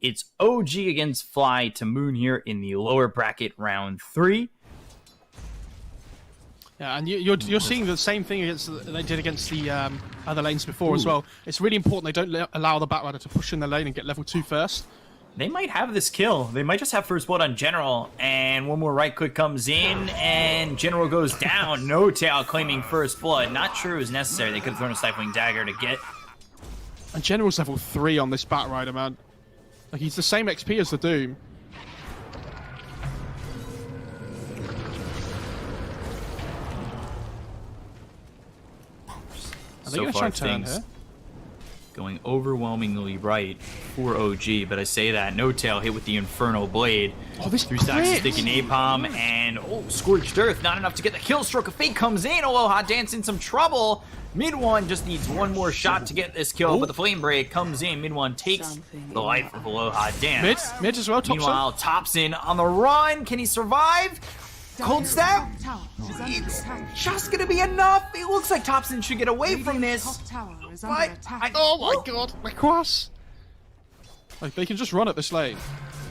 It's OG against FlytoMoon here in the lower bracket round 3. Yeah, and you're seeing the same thing they did against the other lanes before as well. It's really important they don't allow the Batrider to push in the lane and get level 2 first. They might have this kill. They might just have first blood on General, and one more right click comes in, and General goes down. No Tail claiming first blood. Not sure it was necessary. They could have thrown a Stifling Dagger to get. And General's level 3 on this Batrider, man. Like, he's the same XP as the Doom. So far, things going overwhelmingly right for OG, but I say that No Tail hit with the Infernal Blade. Oh, this 3 stacks of sticky napalm, and Scorched Earth, not enough to get the kill. Stroke of Fate comes in. Aloha Dance in some trouble. Mid one just needs one more shot to get this kill, but the Flame Break comes in. Mid one takes the life of Aloha Dance. Mid as well. Meanwhile, Topson on the run. Can he survive? Cold Snap? It's just gonna be enough. It looks like Topson should get away from this. But oh my god, my cross! Like, they can just run at this lane.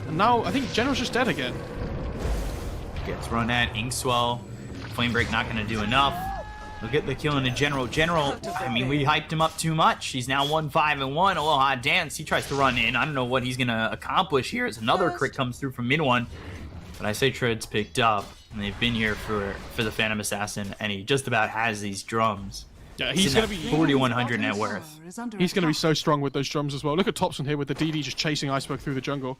And now, I think General's just dead again. Gets run at. Inkswell. Flame Break not gonna do enough. We'll get the kill into General. General, I mean, we hyped him up too much. He's now 1-5-1. Aloha Dance, he tries to run in. I don't know what he's gonna accomplish here as another crit comes through from mid one. But I say Tread's picked up. And they've been here for the Phantom Assassin, and he just about has these drums. Yeah, he's going to be 4,100 net worth. He's going to be so strong with those drums as well. Look at Topson here with the DD just chasing Iceberg through the jungle.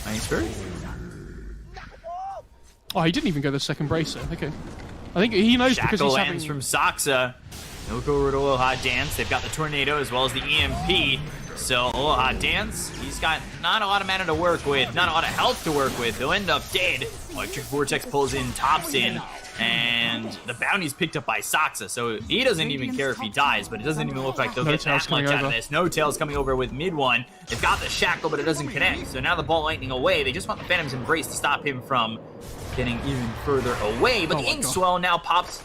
Iceberg? Oh, he didn't even go the second bracer. Okay. I think he knows because he's lands from Saksa. They'll go over to Aloha Dance. They've got the Tornado as well as the EMP. So Aloha Dance, he's got not a lot of mana to work with, not a lot of health to work with. They'll end up dead. Electric Vortex pulls in, Topson, and the bounty's picked up by Saksa. So he doesn't even care if he dies, but it doesn't even look like they'll get that much out of this. No Tail's coming over with mid one. They've got the Shackle, but it doesn't connect. So now the Ball Lightning away. They just want the Phantom's Embrace to stop him from getting even further away. But the Inkswell now pops,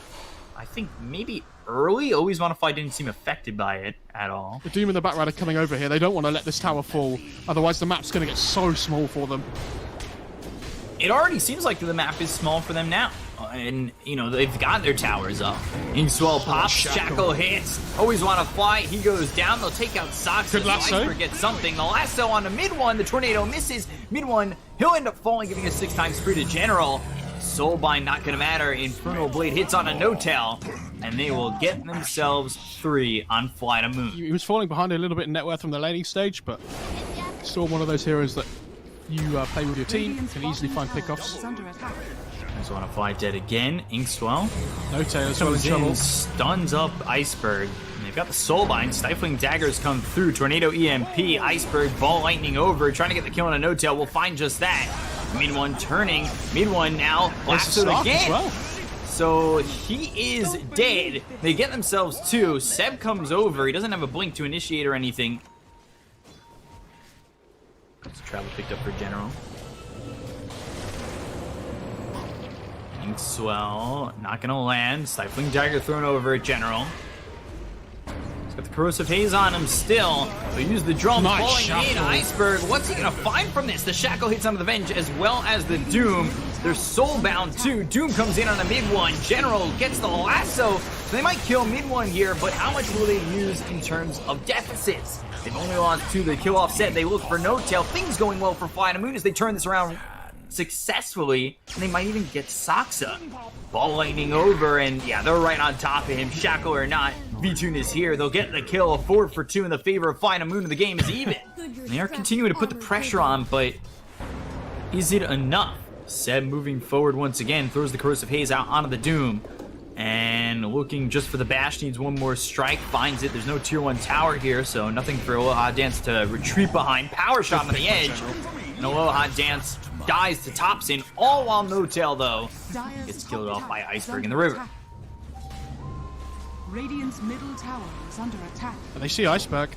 I think, maybe early. Always Want to Fly didn't seem affected by it at all. The Doom and the Batrider coming over here. They don't want to let this tower fall. Otherwise, the map's going to get so small for them. It already seems like the map is small for them now. And, you know, they've got their towers up. Inkswell pops, Shackle hits. Always Want to Fly. He goes down. They'll take out Saksa. Good lasso. Iceberg gets something. The lasso on the mid one. The Tornado misses. Mid one, he'll end up falling, giving a 6x free to General. Soulbind not going to matter. Infernal Blade hits on a No Tail. And they will get themselves 3 on FlytoMoon. He was falling behind a little bit in net worth from the laning stage, but still one of those heroes that you play with your team, can easily find pickoffs. Just Want to Fly dead again. Inkswell. No Tail as well in trouble. Stuns up Iceberg. And they've got the Soulbind. Stifling Daggers come through. Tornado EMP. Iceberg Ball Lightning over. Trying to get the kill on a No Tail. We'll find just that. Mid one turning. Mid one now. Lassoed again. Well. So he is dead. They get themselves 2. Seb comes over. He doesn't have a blink to initiate or anything. It's travel picked up for General. Inkswell not gonna land. Stifling Dagger thrown over at General. He's got the Corrosive Haze on him still. They'll use the drum, falling in. Iceberg, what's he gonna find from this? The Shackle hits on the Venge as well as the Doom. They're soulbound too. Doom comes in on the mid one. General gets the lasso. So they might kill mid one here, but how much will they use in terms of deficits? They've only lost 2. The kill offset. They look for No Tail. Things going well for FlytoMoon as they turn this around successfully, and they might even get Saksa. Ball Lightning over, and yeah, they're right on top of him. Shackle or not, V-Tune is here. They'll get the kill. 4 for 2 in the favor of FlytoMoon, and the game is even. They are continuing to put the pressure on, but is it enough? Seb moving forward once again, throws the Corrosive Haze out onto the Doom, and looking just for the bash, needs one more strike, finds it. There's no tier 1 tower here, so nothing for Aloha Dance to retreat behind. Power shot on the edge, and Aloha Dance dies to Topson, all while No Tail, though, gets killed off by Iceberg in the river. Radiant's middle tower is under attack. And they see Iceberg.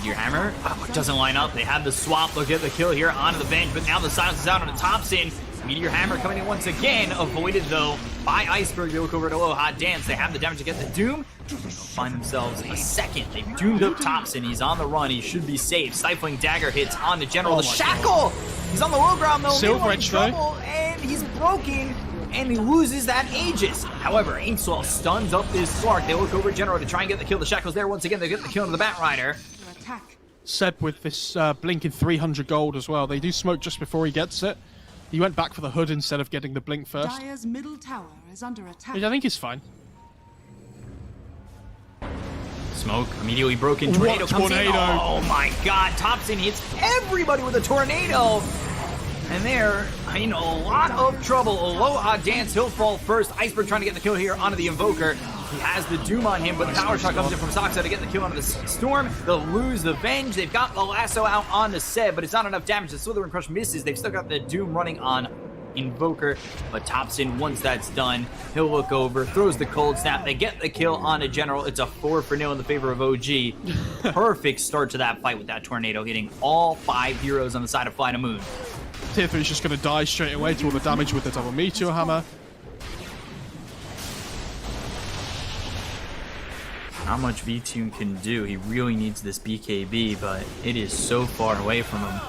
Your hammer doesn't line up. They have the swap. They'll get the kill here onto the bench, but now the silence is out on the Topson. Meteor Hammer coming in once again, avoided though by Iceberg. They look over to Oh-Ha-Dance. They have the damage to get the Doom. They'll find themselves a second. They've doomed up Thompson. He's on the run. He should be safe. Stifling Dagger hits on the General. The Shackle! He's on the low ground though. Silver Edge though. And he's broken. And he loses that Aegis. However, Inkswell stuns up this Slark. They look over General to try and get the kill. The Shackle's there once again. They get the kill on the Batrider. Attack. Seb with this blink in 300 gold as well. They do smoke just before he gets it. He went back for the hood instead of getting the blink first. Dire's middle tower is under attack. I think he's fine. Smoke immediately broken. Tornado comes in. Tornado. Oh my god. Thompson hits everybody with a tornado. And they're in a lot of trouble. Oh-Ha-Dance, he'll fall first. Iceberg trying to get the kill here onto the Invoker. He has the Doom on him, but the power shot comes in from Soxa to get the kill onto the Storm. They'll lose the Venge. They've got the lasso out on the Seb, but it's not enough damage. The Slither and Crush misses. They've still got the Doom running on Invoker, but Thompson, once that's done, he'll look over, throws the Cold Snap. They get the kill on a General. It's a 4-0 in the favor of OG. Perfect start to that fight with that Tornado hitting all 5 heroes on the side of FlytoMoon. Tier 3 is just going to die straight away to all the damage with the double Meteor Hammer. Not much V-Tune can do. He really needs this BKB, but it is so far away from him.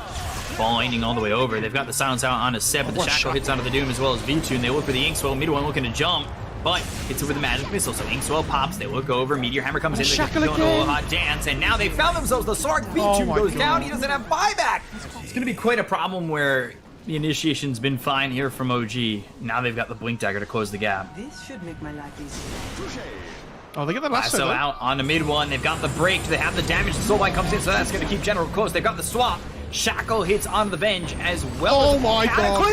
Ball lightning all the way over. They've got the silence out on a Seb, but the Shackle hits onto the Doom as well as V-Tune. They look for the Inkswell. Mid one looking to jump, but hits it with a magic missile. So Inkswell pops. They look over. Meteor Hammer comes in. They get the Oh-Ha-Dance, and now they found themselves. The Sark V-Tune goes down. He doesn't have buyback. It's going to be quite a problem where the initiation's been fine here from OG. Now they've got the Blink Dagger to close the gap. This should make my life easier. Oh, they get the lasso out on the mid one. They've got the break. They have the damage. The Soulbind comes in, so that's going to keep General close. They've got the swap. Shackle hits on the Venge as well. Oh my god.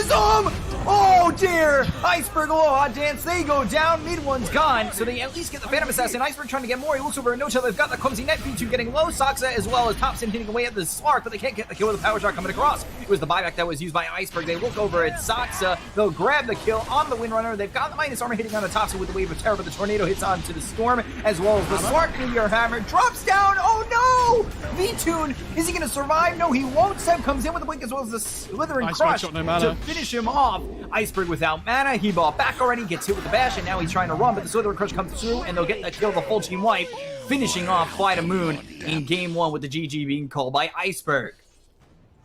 Oh dear. Iceberg, Oh-Ha-Dance, they go down. Mid one's gone. So they at least get the Phantom Assassin. Iceberg trying to get more. He looks over at No-Tail. They've got the clumsy net. V2 getting low. Soxa as well as Thompson hitting away at the Slark, but they can't get the kill with the power shot coming across. It was the buyback that was used by Iceberg. They look over at Soxa. They'll grab the kill on the Windrunner. They've got the minus armor hitting on the Thompson with the Wave of Terror, but the Tornado hits onto the Storm as well as the Slark. Meteor Hammer drops down. Oh no! V-Tune, is he going to survive? No, he won't. Seb comes in with the blink as well as the Slither and Crush to finish him off. Iceberg without mana. He bought back already, gets hit with the bash, and now he's trying to run, but the Slither and Crush comes through, and they'll get the kill, the full team wipe, finishing off FlytoMoon in game 1 with the GG being called by Iceberg.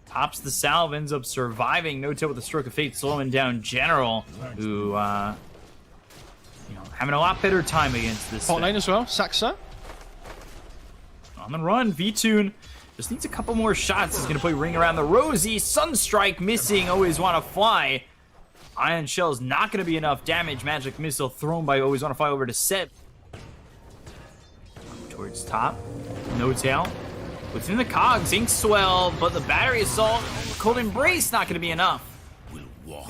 Tops the salve, ends up surviving. No-Tail with a Stroke of Fate, slowing down General, who, having a lot better time against this. Hot lane as well, Saxa. On the run, V-Tune just needs a couple more shots. He's going to play Ring Around the Rosie. Sunstrike missing, Always Wanna Fly. Ion Shell's not going to be enough damage. Magic Missile thrown by Always Wanna Fly over to Seb. Towards top. No-Tail. Within the cogs, Inkswell, but the Battery Assault, Cold Embrace not going to be enough.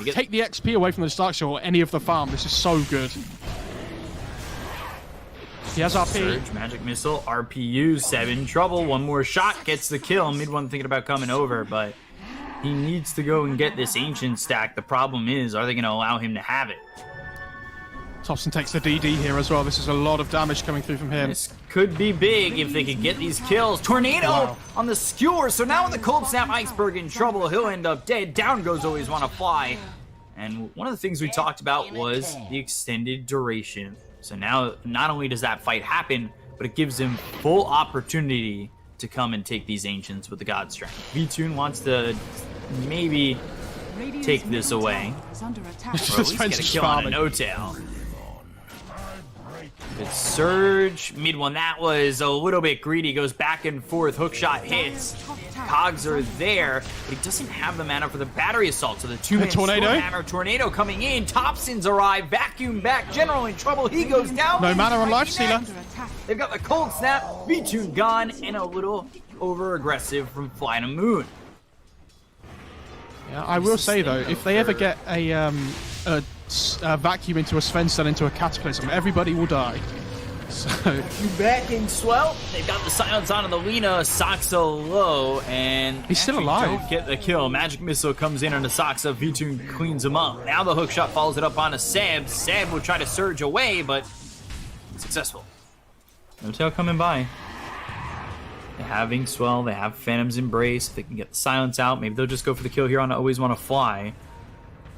Take the XP away from the Stark Shell or any of the farm. This is so good. He has RP. Surge, Magic Missile, RPU, Seb in trouble. One more shot gets the kill. Mid one thinking about coming over, but he needs to go and get this Ancient stack. The problem is, are they going to allow him to have it? Thompson takes the DD here as well. This is a lot of damage coming through from him. This could be big if they could get these kills. Tornado on the Skewer. So now with the Cold Snap, Iceberg in trouble. He'll end up dead. Down goes Always Wanna Fly. And one of the things we talked about was the extended duration. So now, not only does that fight happen, but it gives him full opportunity to come and take these Ancients with the God Strength. V-Tune wants to maybe take this away. Or at least get a kill on a No-Tail. Good Surge. Mid one, that was a little bit greedy. Goes back and forth. Hookshot hits. Cogs are there, but he doesn't have the mana for the Battery Assault. So the two-man Stormhammer Tornado coming in. Thompson's arrived. Vacuum back. General in trouble. He goes down. No mana on Life Stealer. They've got the Cold Snap. V-Tune gone, and a little over-aggressive from FlytoMoon. Yeah, I will say though, if they ever get a vacuum into a Sven Cell into a Cataclysm, everybody will die. So you back in Swell. They've got the silence on the Lena. Soxa low, and he's still alive. Don't get the kill. Magic Missile comes in on the Soxa. V-Tune cleans him up. Now the hook shot follows it up on a Seb. Seb will try to surge away, but successful. No-Tail coming by. They have Inkswell. They have Phantom's Embrace. If they can get the silence out, maybe they'll just go for the kill here on Always Wanna Fly.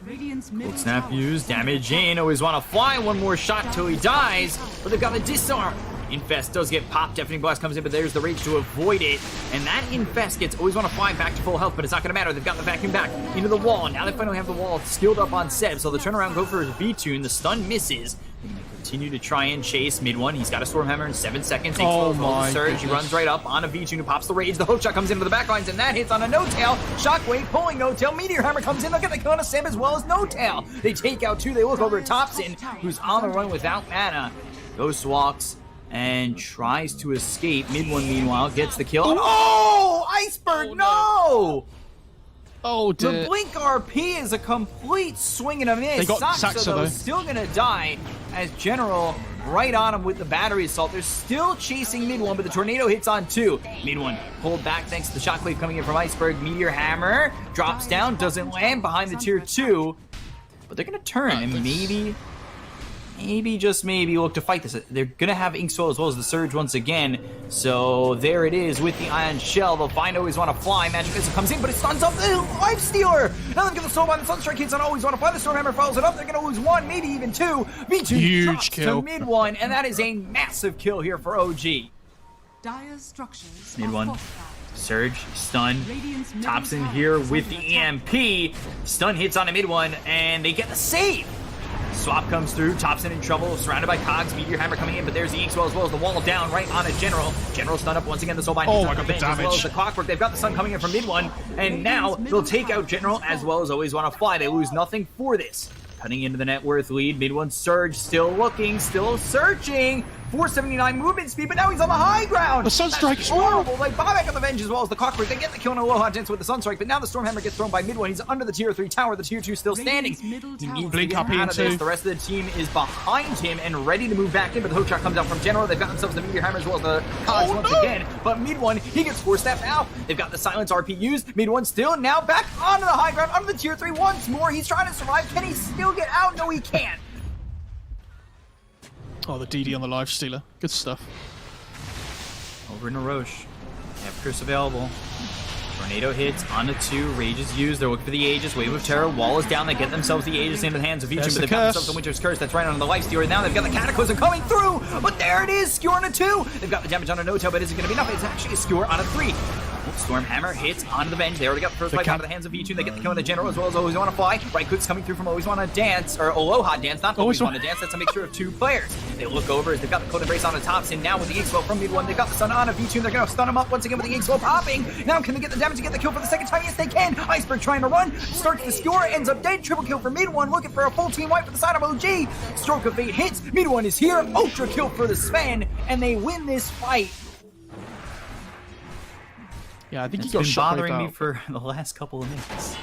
Radiant's middle Cold snap tower used, damage in, always want to fly, one more shot till he dies, but they've got the disarm. Infest does get popped, Deafening Blast comes in, but there's the rage to avoid it, and that Infest gets always want to fly back to full health, but it's not going to matter. They've got the vacuum back into the wall. Now they finally have the wall skilled up on Seb, so the turnaround go for his V-Tune. The stun misses. They're going to continue to try and chase mid one. He's got a Stormhammer in 7 seconds. Oh my Surge. He runs right up on a V-Tune who pops the rage. The hook shot comes into the backlines, and that hits on a No-Tail. Shockwave pulling No-Tail. Meteor Hammer comes in. They'll get the kill on a Seb as well as No-Tail. They take out two. They look over at Thompson, who's on the run without mana. Ghost walks and tries to escape. Mid one, meanwhile, gets the kill. Oh, Iceberg, no! Oh, The dear. Blink RP is a complete swing and a miss. They got Saxa, though. Still gonna die as General right on him with the battery assault. They're still chasing mid one, but the tornado hits on two. Mid one pulled back thanks to the shockwave coming in from Iceberg. Meteor Hammer drops down, doesn't land behind the tier 2, but they're gonna turn and maybe, just maybe, look to fight this. They're going to have Inkswell as well as the Surge once again. So there it is with the Ion Shell. They'll find Always Want to Fly. Magic Missile comes in, but it stuns up the Life Stealer. Now they've got the Soulbind. The Sunstrike hits on Always Want to Fly. The Stormhammer follows it up. They're going to lose one, maybe even two. V2 Huge kill to mid one, and that is a massive kill here for OG. Dire's structures Mid are one. fortified. Surge, stun. Radiant's middle Thompson tower here is with under the attack. EMP. Stun hits on a mid one, and they get the save. Swap comes through, Thompson in trouble, surrounded by Cogs, Meteor Hammer coming in, but there's the Inkswell as well as the wall down right on a General. General stun up once again, the Soulbind Oh hits my on God, the Revenge as well damage. as the Clockwork. They've got the Sun coming in from mid one, and now they'll take out General as well as Always Want to Fly. They lose nothing for this. Cutting into the net worth lead, mid one Surge still looking, still searching. 479 movement speed, but now he's on the high ground. The Sunstrike That's is horrible. They buy back on the Venge as well as the Clockwork. They get the kill on Aloha Dance with the Sunstrike, but now the Stormhammer gets thrown by mid one. He's under the tier 3 tower. The tier 2 still standing. Radiant's middle He tower needs to Blink get up out of this. into. The rest of the team is behind him and ready to move back in, but the hook shot comes out from General. They've got themselves the Meteor Hammer as well as the Cogs once again, but mid one, he gets 4-step out. They've got the Silence RP used. Mid one still now back onto the high ground, under the tier 3 once more. He's trying to survive. Can he still get out? No, he can't. Oh, the DD on the Life Stealer. Good stuff. Over in a Roche. They have Curse available. Tornado hits onto 2. Rage is used. They're looking for the Aegis. Wave of Terror. Wall is down. They get themselves the Aegis into the hands of each, There's but the they've got curse. themselves the Winter's Curse. That's right on the Life Stealer. Now they've got the Cataclysm coming through, but there it is. Skewer on a 2. They've got the damage on a No-Tail, but is it going to be enough? It's actually a Skewer on a 3. Stormhammer hits onto the Venge. They already got the first fight out of the hands of V2. They get the kill on the General as well as Always Want to Fly. Right click's coming through from Always Want to Dance, or Aloha Dance, not Always Want to Dance. That's a mixture of 2 players. They look over as they've got the Cold Embrace on the Thompson. Now with the Inkswell from mid one, they've got the Sun on a V2. They're going to stun him up once again with the Inkswell popping. Now can they get the damage to get the kill for the second time? Yes, they can. Iceberg trying to run. Starts the skewer, ends up dead. Triple kill for mid one, looking for a full team wipe for the side of OG. Stroke of Fate hits. Mid one is here. Ultra kill for the Sven, and they win this fight. Yeah, I think It's he got been shot bothering me for the last couple of minutes.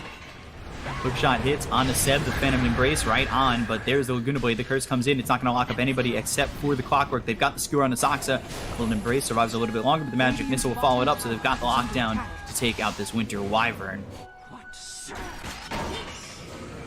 Hookshot hits on the Seb, the Phantom Embrace right on, but there's the Laguna Blade. The curse comes in. It's not going to lock up anybody except for the Clockwork. They've got the Skewer on the Saxa. Golden Embrace survives a little bit longer, but the Magic Missile will follow it up, so they've got the lockdown to take out this Winter Wyvern.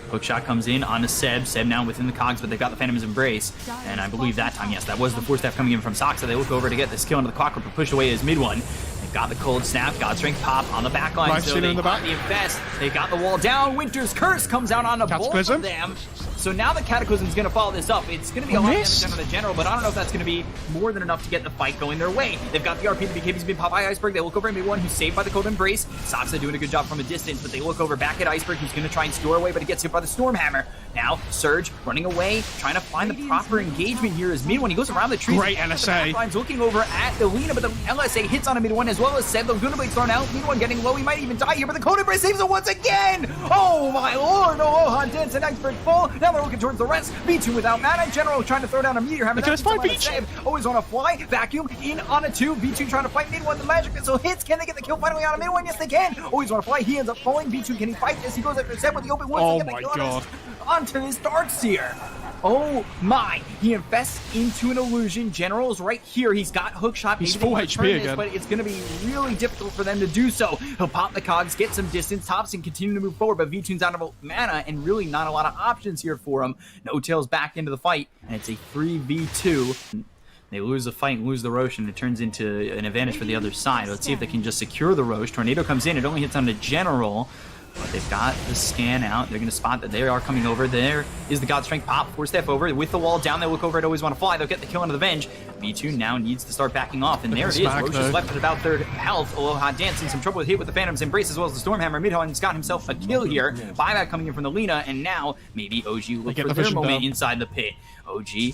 Hookshot comes in on the Seb. Seb now within the Cogs, but they've got the Phantom's Embrace. And I believe that time, yes, that was the 4-step coming in from Saxa. They look over to get this kill into the Clockwork, but push away his mid one. They've got the Cold Snap, God Strength pop on the back line. Life So Stealer they in the back. the Infest. They got the wall down. Winter's Curse comes out on a both of Cataclysm. them. So now the Cataclysm's going to follow this up. It's going to be a lot of damage on the General, but I don't know if that's going to be more than enough to get the fight going their way. They've got the RP, the BKB's been popped by Iceberg. They look over at mid one, who's saved by the Cold Embrace. Saxa doing a good job from a distance, but they look over back at Iceberg, who's going to try and store away, but he gets hit by the Stormhammer. Now, Surge running away, trying to find the proper engagement here as mid one. He goes around the trees. Great LSA. Line's looking over at Elena, but the LSA hits on a mid one as well as Seb. The Laguna Blade's thrown out. Mid one getting low. He might even die here, but the Cold Embrace saves it once again. Oh my lord! Aloha Dance and Iceberg full. Now they're looking towards the rest. V2 without mana. General trying to throw down a Meteor Hammer. Okay, let's find V2. Save. Always on a fly. Vacuum in on a 2. V2 trying to fight mid one. The Magic Missile hits. Can they get the kill finally on a mid one? Yes, they can. Always on a fly. He ends up falling. V2, can he fight this? He goes after Seb with the open wounds. Oh They get the my kill on God. onto this Darkseer. Oh my! He invests into an illusion. General's right here. He's got hookshot. He's Maybe they full wanna HP turn this, again. but it's going to be really difficult for them to do so. He'll pop the Cogs, get some distance. Thompson continue to move forward, but V2's out of mana and really not a lot of options here for him. No-Tail's back into the fight, and it's a 3v2. They lose the fight and lose the Roche, and it turns into an advantage for the other side. Let's see if they can just secure the Roche. Tornado comes in. It only hits on the General. But They've got the scan out. They're going to spot that they are coming over. There is the God Strength pop. Force Staff over. With the wall down, they look over at Always Want to Fly. They'll get the kill onto the Venge. V2 now needs to start backing off. And there it is. Roche is left at about third health. Aloha Dance in some trouble with hit with the Phantom's Embrace as well as the Stormhammer. Midhorn's got himself a kill here. Buyback coming in from the Lina. And now maybe OG look for their moment inside the pit. OG, you're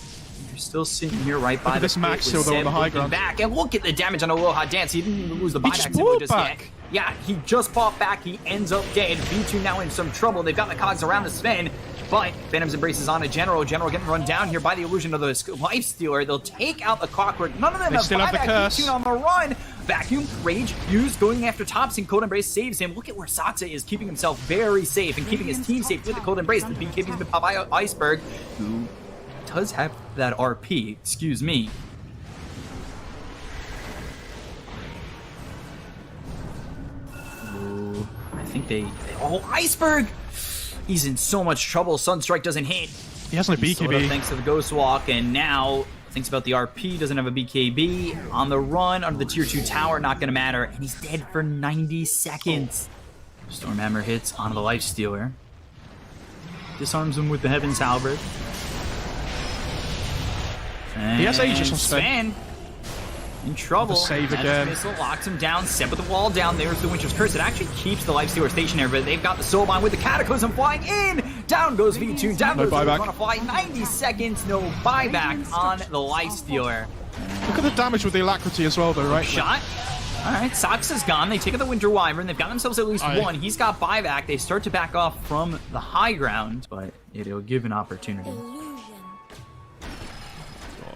still sitting here right by this Max still on the high ground. Back. And look at the damage on Aloha Dance. He didn't even lose the buyback symbol just yet. Yeah, he just fought back. He ends up dead. V2 now in some trouble. They've got the cogs around the Sven, but Phantom's Embrace is on a General. General getting run down here by the illusion of the Life Stealer. They'll take out the Clockwork. None of them still have the curse. V2 on the run. Vacuum, Rage, used, going after Thompson. Cold Embrace saves him. Look at where Satsa is keeping himself very safe and keeping his team safe with the Cold Embrace. The BKB's been popped by Iceberg, who does have that RP. Excuse me. I think they oh, Iceberg! He's in so much trouble. Sunstrike doesn't hit. He has no BKB. Thanks to the Ghost Walk, and now thinks about the RP, doesn't have a BKB. On the run, under the tier 2 tower, not gonna matter. And he's dead for 90 seconds. Stormhammer hits onto the Life Stealer. Disarms him with the Heaven's Halberd. And he has Aegis on Sven. In trouble. The save again. Missile locks him down. Set with the wall down. There's the Winter's Curse. It actually keeps the Life Stealer stationary, but they've got the Soulbind with the Cataclysm flying in. Down goes V2. Down goes buyback. Want to fly. 90 seconds. No buyback on the Life Stealer. Look at the damage with the Alacrity as well, though, right? Shot. All right, Sox is gone. They take out the Winter Wyvern. They've got themselves at least one. He's got buyback. They start to back off from the high ground, but it'll give an opportunity.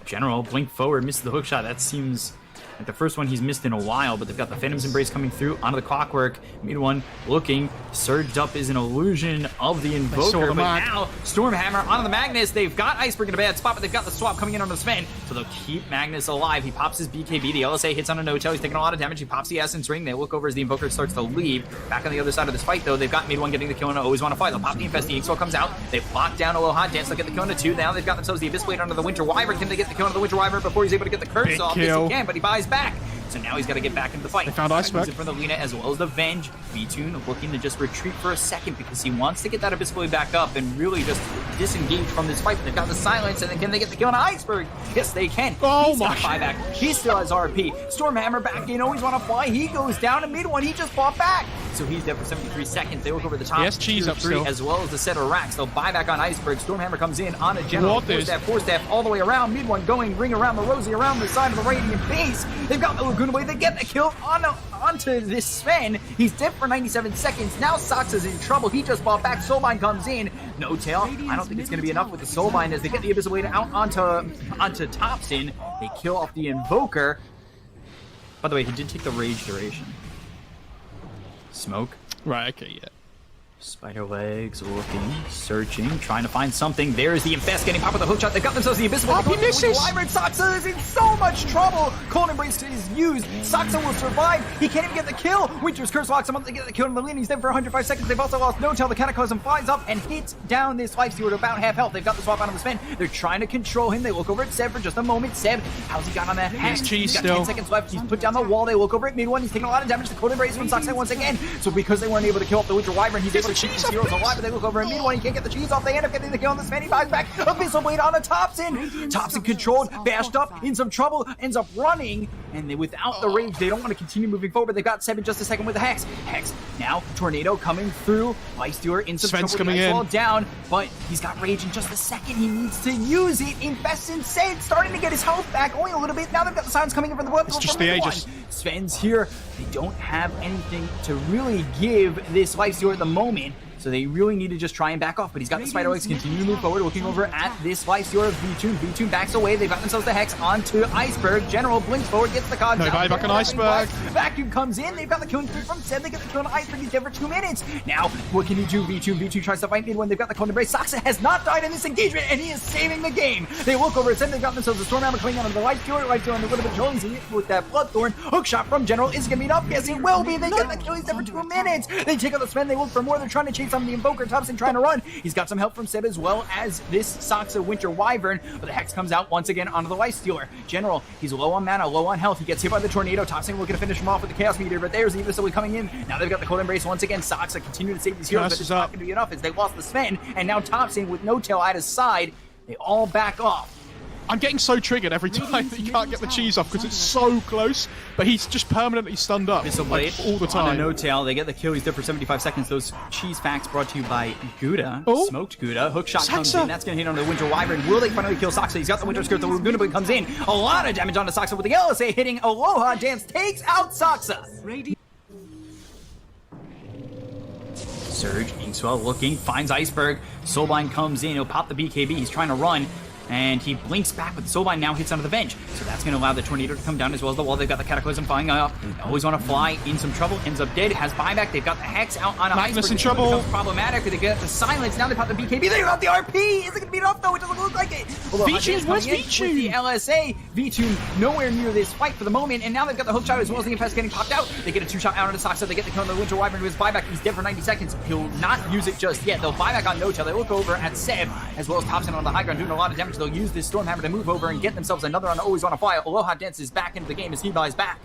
General, blink forward, misses the hook shot. That seems like the first one he's missed in a while, but they've got the Phantom's Embrace coming through onto the Clockwork. Mid one looking. Surged up is an illusion of the Invoker, but now Stormhammer onto the Magnus. They've got Iceberg in a bad spot, but they've got the swap coming in on the Sven, so they'll keep Magnus alive. He pops his BKB. The LSA hits on a no-tail. He's taking a lot of damage. He pops the Essence Ring. They look over as the Invoker starts to leave. Back on the other side of this fight, though, they've got Mid one getting the kill and Always Want to Fly. They'll pop the Infest. The X-Wall comes out. They've locked down Aloha Dance. They'll get the kill into 2. Now they've got themselves the Abyss Blade under the Winter Wyvern. Can they get the kill into the Winter Wyvern before he's able to get the curse off? Yes, he can, but he buys back. So now he's got to get back into the fight. They found Iceberg. In front of the Lina as well as the Venge. V2 looking to just retreat for a second because he wants to get that Abyss Blade back up and really just disengage from this fight. But they've got the silence, and then can they get the kill on Iceberg? Yes, they can. Oh he's got buyback. He still has RP. Stormhammer back in. Always Want to Fly. He goes down to Mid one. He just fought back. So he's dead for 73 seconds. They look over the top. Yes, cheese up still. As well as the set of racks. They'll buy back on Iceberg. Stormhammer comes in on a General. Force staff all the way around. Mid one going. Ring around the Rosie around the side of the Radiant base. They've got the Laguna Blade. They get the kill onto this Sven. He's dead for 97 seconds. Now Sox is in trouble. He just fought back. Soulbind comes in. No tail. I don't think it's going to be enough with the Soulbind as they get the Abyss Blade out onto Thompson. They kill off the Invoker. By the way, he did take the Rage duration. Smoke. Right, okay, yeah. Spider legs looking, searching, trying to find something. There's the Infest getting popped with a hook shot. They got themselves the Abyss Blade. He misses. Saxa is in so much trouble. Cold Embrace is used. Saxa will survive. He can't even get the kill. Winter's Curse locks him up. They get the kill in the Lina. He's dead for 105 seconds. They've also lost No Tail. The Cataclysm flies up and hits down this Life Stealer to about half health. They've got the swap out of the Sven. They're trying to control him. They look over at Seb for just a moment. Seb, how's he got on that hat? He's got 10 seconds left. He's put down the wall. They look over at Mid one. He's taking a lot of damage. The Cold Embrace from Saxa once again. So because they weren't able to kill off the Winter Wyvern, he's able to keep his heroes alive. But they look over at Mid one. He can't get the cheese off. They end up getting the kill on the Sven. He buys back. Abyssal Blade on a Thompson. Thompson controlled, bashed up, in some trouble, ends up running. And without the rage, they don't want to continue moving forward. They got Seb in just a second with the Hex. Hex now, Tornado coming through. Life Stealer in some Sven's trouble. coming in. Wall down, but he's got rage in just a second. He needs to use it. Infest Insane, starting to get his health back, only a little bit. Now they've got the silence coming in from the blood. It's just the Aegis. Sven's here. They don't have anything to really give this Life Stealer at the moment. So they really need to just try and back off. But he's got the Spider Legs, continue to move forward, looking over at this Life Stealer of V2. V2 backs away. They've got themselves the Hex onto Iceberg. General blinks forward, gets the cog. No buyback on Iceberg. Vacuum comes in. They've got the killing streak from Seb. They get the kill on Iceberg. He's dead for 2 minutes. Now, what can he do? V2 tries to fight Mid one. They've got the Cold Embrace. Saxa has not died in this engagement, and he is saving the game. They look over at Seb. They've got themselves a Stormhammer coming out of the Life Stealer. Life Stealer on the little bit Jones with that Bloodthorn. Hook shot from General. Is it going to be enough? Yes, it will be. They get the kill. He's dead for 2 minutes. They take out the Sven. They look for more. They're trying to chase summon the Invoker. Thompson trying to run. He's got some help from Seb as well as this Saksa Winter Wyvern, but the Hex comes out once again onto the Lifestealer. General, he's low on mana, low on health. He gets hit by the Tornado. Thompson looking to finish him off with the Chaos Meteor, but there's Evisily coming in. Now they've got the Cold Embrace once again. Saksa continue to save these heroes, but it's not going to be enough as they lost the Sven, and now Thompson with No Tail at his side. They all back off. I'm getting so triggered every time that you can't get the cheese off because it's so close, but he's just permanently stunned up like, all the time. On a No Tail, they get the kill. He's there for 75 seconds. Those cheese facts brought to you by Gouda. Oh. Smoked Gouda. Hook shot comes Saksa. in. That's going to hit on the Winter Wyvern. Will they finally kill Saksa? He's got the Winter Skirt. The Laguna Blade comes in. A lot of damage onto Saksa with the LSA hitting. Aloha Dance takes out Saksa. Surge, Inkswell looking, finds Iceberg. Soulbind comes in, he'll pop the BKB, he's trying to run, and he blinks back, but the Soulbind now hits onto the bench. So that's going to allow the Tornado to come down as well as the wall. They've got the Cataclysm flying up. Always want to fly, in some trouble, ends up dead, has buyback. They've got the Hex out on a Magnus Iceberg. in trouble. Becomes problematic. They get the Silence, now they pop the BKB. They got the RP! Is it going to be enough though? It doesn't look like it. V-Tune, where's V-Tune? The LSA, V-Tune nowhere near this fight for the moment, and now they've got the hook shot as well as the Infest getting popped out. They get a 2-shot out on the Saksa. They get the kill on the Winter Wyvern with his buyback. He's dead for 90 seconds. He'll not use it just yet. They'll buy back on No Tail. They look over at Seb as well as Thompson on the high ground doing a lot of damage. They'll use this Stormhammer to move over and get themselves another on Always Wanna Fly. Aloha Dance is back into the game as he buys back.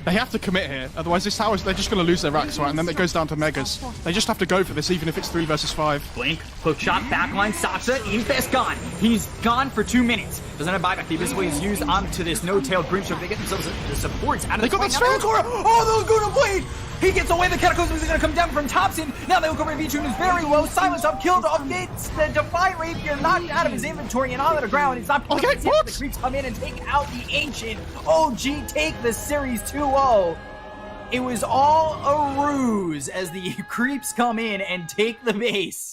They have to commit here, otherwise this tower, they're just going to lose their racks, right? And then it goes down to Megas. They just have to go for this, even if it's 3 versus 5. Blink, hook shot, backline, Saksa, Infest gone. He's gone for 2 minutes. Doesn't have buyback. The Invisible is used onto this No-Tailed Grimstroke. They get themselves the supports out of They got fight. that Now Sphere! Oh, the Laguna Blade! He gets away. The Cataclysm is going to come down from Thompson. Now they look over at V-Tune, who's very low. Silence up, killed off. Gets the Defy Rapier knocked out of his inventory and onto the ground. It's not Okay, what? The creeps come in and take out the Ancient. OG take the series 2-0. It was all a ruse as the creeps come in and take the base.